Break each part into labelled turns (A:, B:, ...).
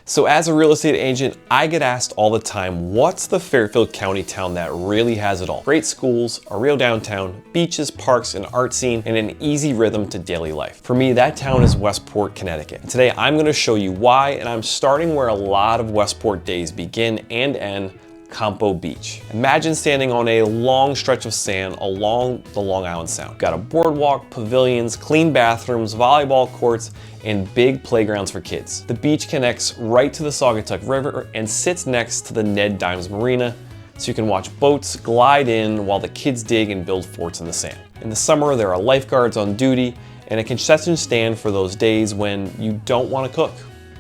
A: So as a real estate agent, I get asked all the time, what's the Fairfield County town that really has it all? Great schools, a real downtown, beaches, parks, an art scene, and an easy rhythm to daily life. For me, that town is Westport, Connecticut. And today I'm gonna show you why, and I'm starting where a lot of Westport days begin and end, Compo Beach. Imagine standing on a long stretch of sand along the Long Island Sound. Got a boardwalk, pavilions, clean bathrooms, volleyball courts, and big playgrounds for kids. The beach connects right to the Saugatuck River and sits next to the Ned Dimes Marina, so you can watch boats glide in while the kids dig and build forts in the sand. In the summer, there are lifeguards on duty and a concession stand for those days when you don't want to cook.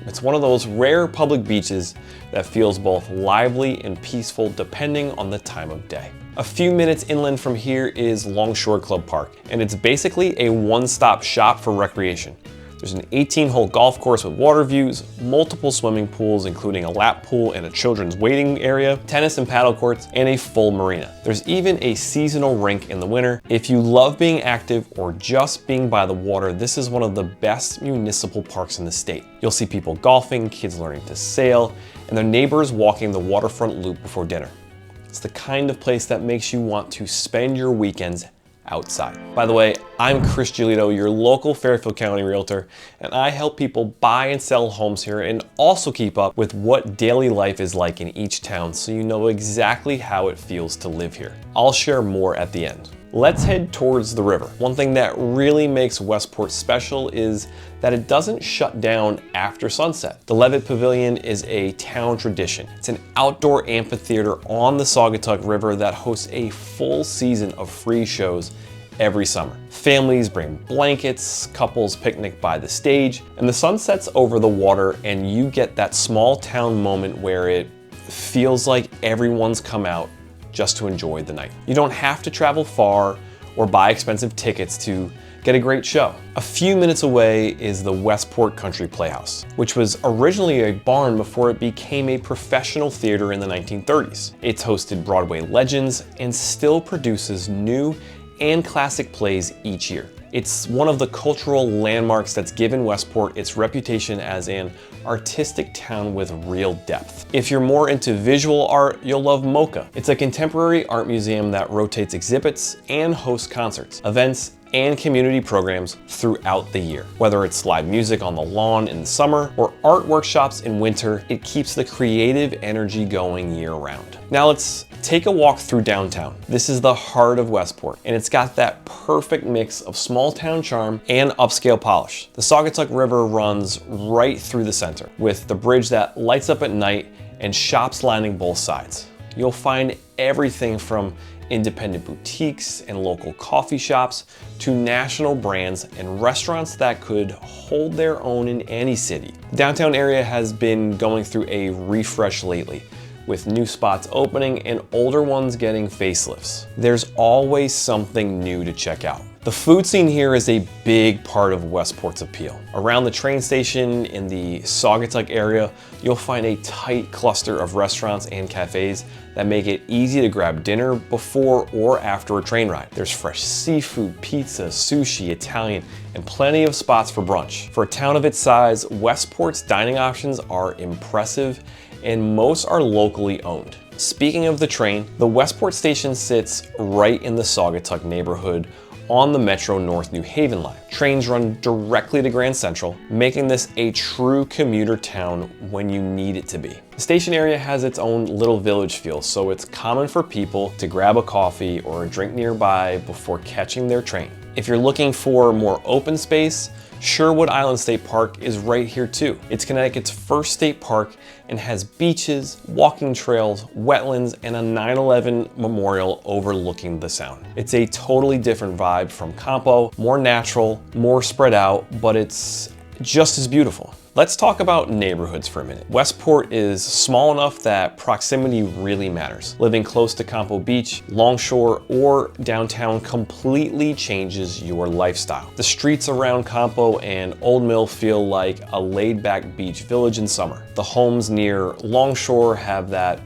A: It's one of those rare public beaches that feels both lively and peaceful depending on the time of day. A few minutes inland from here is Longshore Club Park, and it's basically a one-stop shop for recreation. There's an 18-hole golf course with water views, multiple swimming pools including a lap pool and a children's waiting area, tennis and paddle courts, and a full marina. There's even a seasonal rink in the winter. If you love being active or just being by the water, this is one of the best municipal parks in the state. You'll see people golfing, kids learning to sail, and their neighbors walking the waterfront loop before dinner. It's the kind of place that makes you want to spend your weekends outside. By the way, I'm Chris Giolitto, your local Fairfield County Realtor, and I help people buy and sell homes here and also keep up with what daily life is like in each town so you know exactly how it feels to live here. I'll share more at the end. Let's head towards the river. One thing that really makes Westport special is that it doesn't shut down after sunset. The Levitt Pavilion is a town tradition. It's an outdoor amphitheater on the Saugatuck River that hosts a full season of free shows every summer. Families bring blankets, couples picnic by the stage, and the sun sets over the water and you get that small town moment where it feels like everyone's come out just to enjoy the night. You don't have to travel far or buy expensive tickets to get a great show. A few minutes away is the Westport Country Playhouse, which was originally a barn before it became a professional theater in the 1930s. It's hosted Broadway legends and still produces new and classic plays each year. It's one of the cultural landmarks that's given Westport its reputation as an artistic town with real depth. If you're more into visual art, you'll love MoCA. It's a contemporary art museum that rotates exhibits and hosts concerts, events, and community programs throughout the year. Whether it's live music on the lawn in the summer or art workshops in winter, it keeps the creative energy going year-round. Now let's take a walk through downtown. This is the heart of Westport, and it's got that perfect mix of small town charm and upscale polish. The Saugatuck River runs right through the center, with the bridge that lights up at night and shops lining both sides. You'll find everything from independent boutiques and local coffee shops to national brands and restaurants that could hold their own in any city. The downtown area has been going through a refresh lately, with new spots opening and older ones getting facelifts. There's always something new to check out. The food scene here is a big part of Westport's appeal. Around the train station in the Saugatuck area, you'll find a tight cluster of restaurants and cafes that make it easy to grab dinner before or after a train ride. There's fresh seafood, pizza, sushi, Italian, and plenty of spots for brunch. For a town of its size, Westport's dining options are impressive and most are locally owned. Speaking of the train, the Westport station sits right in the Saugatuck neighborhood on the Metro North New Haven line. Trains run directly to Grand Central, making this a true commuter town when you need it to be. The station area has its own little village feel, so it's common for people to grab a coffee or a drink nearby before catching their train. If you're looking for more open space, Sherwood Island State Park is right here too. It's Connecticut's first state park and has beaches, walking trails, wetlands, and a 9/11 memorial overlooking the Sound. It's a totally different vibe from Compo, more natural, more spread out, but it's just as beautiful. Let's talk about neighborhoods for a minute. Westport is small enough that proximity really matters. Living close to Compo Beach, Longshore, or downtown completely changes your lifestyle. The streets around Compo and Old Mill feel like a laid-back beach village in summer. The homes near Longshore have that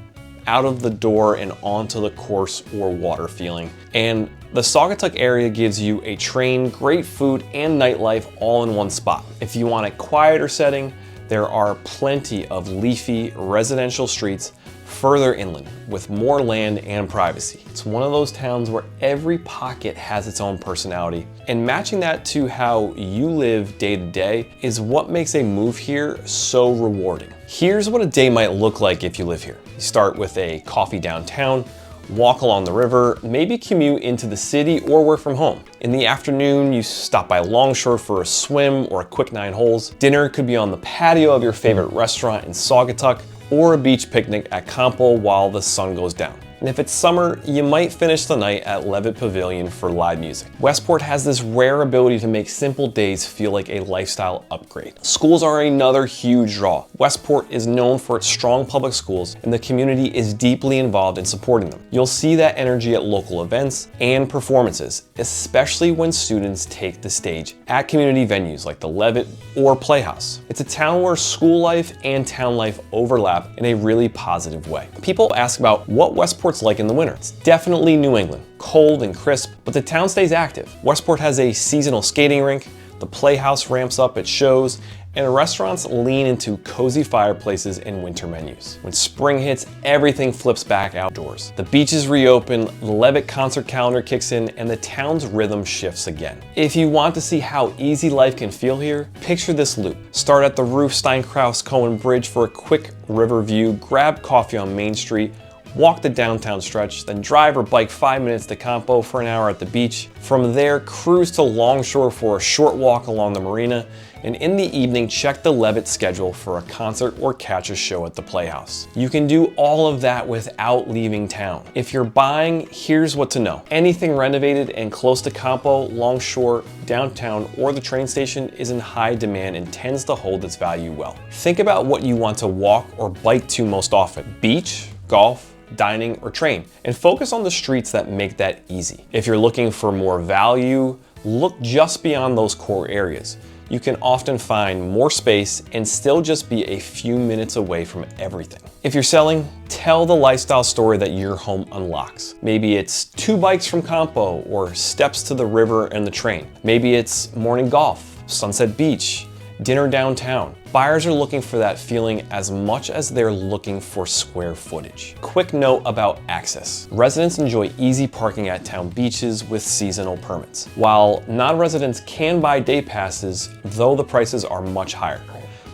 A: out of the door and onto the course or water feeling. And the Saugatuck area gives you a train, great food, and nightlife all in one spot. If you want a quieter setting, There are plenty of leafy residential streets further inland with more land and privacy. It's one of those towns where every pocket has its own personality, and matching that to how you live day to day is what makes a move here so rewarding. Here's what a day might look like if you live here. You start with a coffee downtown, walk along the river, maybe commute into the city or work from home. In the afternoon, you stop by Longshore for a swim or a quick 9 holes. Dinner could be on the patio of your favorite restaurant in Saugatuck, or a beach picnic at Compo while the sun goes down. And if it's summer, you might finish the night at Levitt Pavilion for live music. Westport has this rare ability to make simple days feel like a lifestyle upgrade. Schools are another huge draw. Westport is known for its strong public schools, and the community is deeply involved in supporting them. You'll see that energy at local events and performances, especially when students take the stage at community venues like the Levitt or Playhouse. It's a town where school life and town life overlap in a really positive way. People ask about what Westport's like in the winter. It's definitely New England, cold and crisp, but the town stays active. Westport has a seasonal skating rink, the Playhouse ramps up its shows, and restaurants lean into cozy fireplaces and winter menus. When spring hits, everything flips back outdoors. The beaches reopen, the Levitt concert calendar kicks in, and the town's rhythm shifts again. If you want to see how easy life can feel here, picture this loop. Start at the Roof Steinkraus-Cohen Bridge for a quick river view, grab coffee on Main Street, walk the downtown stretch, then drive or bike 5 minutes to Compo for an hour at the beach. From there, cruise to Longshore for a short walk along the marina, and in the evening, check the Levitt schedule for a concert or catch a show at the Playhouse. You can do all of that without leaving town. If you're buying, here's what to know. Anything renovated and close to Compo, Longshore, downtown, or the train station is in high demand and tends to hold its value well. Think about what you want to walk or bike to most often: beach, golf, dining, or train, and focus on the streets that make that easy. If you're looking for more value, look just beyond those core areas. You can often find more space and still just be a few minutes away from everything. If you're selling, tell the lifestyle story that your home unlocks. Maybe it's 2 bikes from Compo or steps to the river and the train. Maybe it's morning golf, sunset beach, dinner downtown. Buyers are looking for that feeling as much as they're looking for square footage. Quick note about access. Residents enjoy easy parking at town beaches with seasonal permits, while non-residents can buy day passes, though the prices are much higher.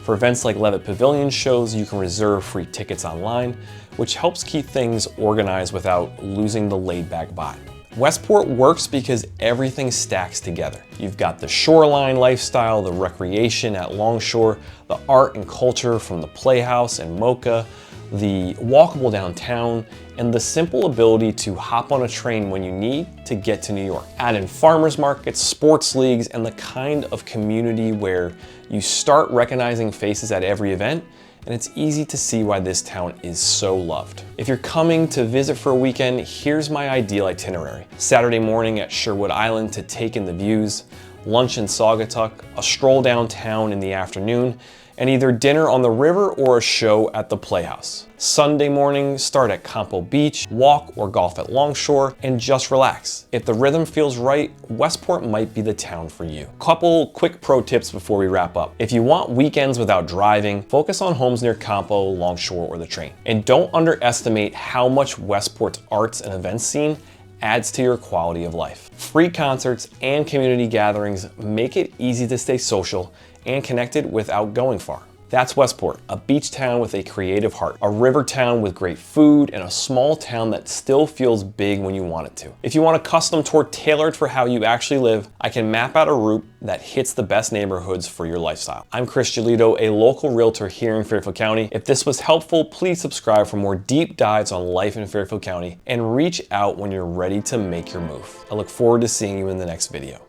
A: For events like Levitt Pavilion shows, you can reserve free tickets online, which helps keep things organized without losing the laid-back vibe. Westport works because everything stacks together. You've got the shoreline lifestyle, the recreation at Longshore, the art and culture from the Playhouse and Mocha, the walkable downtown, and the simple ability to hop on a train when you need to get to New York. Add in farmers markets, sports leagues, and the kind of community where you start recognizing faces at every event, and it's easy to see why this town is so loved. If you're coming to visit for a weekend, here's my ideal itinerary. Saturday morning at Sherwood Island to take in the views, lunch in Saugatuck, a stroll downtown in the afternoon, and either dinner on the river or a show at the Playhouse. Sunday morning, start at Compo Beach, walk or golf at Longshore, and just relax. If the rhythm feels right, Westport might be the town for you. Couple quick pro tips before we wrap up. If you want weekends without driving, focus on homes near Compo, Longshore, or the train. And don't underestimate how much Westport's arts and events scene adds to your quality of life. Free concerts and community gatherings make it easy to stay social and connected without going far. That's Westport, a beach town with a creative heart, a river town with great food, and a small town that still feels big when you want it to. If you want a custom tour tailored for how you actually live, I can map out a route that hits the best neighborhoods for your lifestyle. I'm Chris Giolitto, a local realtor here in Fairfield County. If this was helpful, please subscribe for more deep dives on life in Fairfield County, and reach out when you're ready to make your move. I look forward to seeing you in the next video.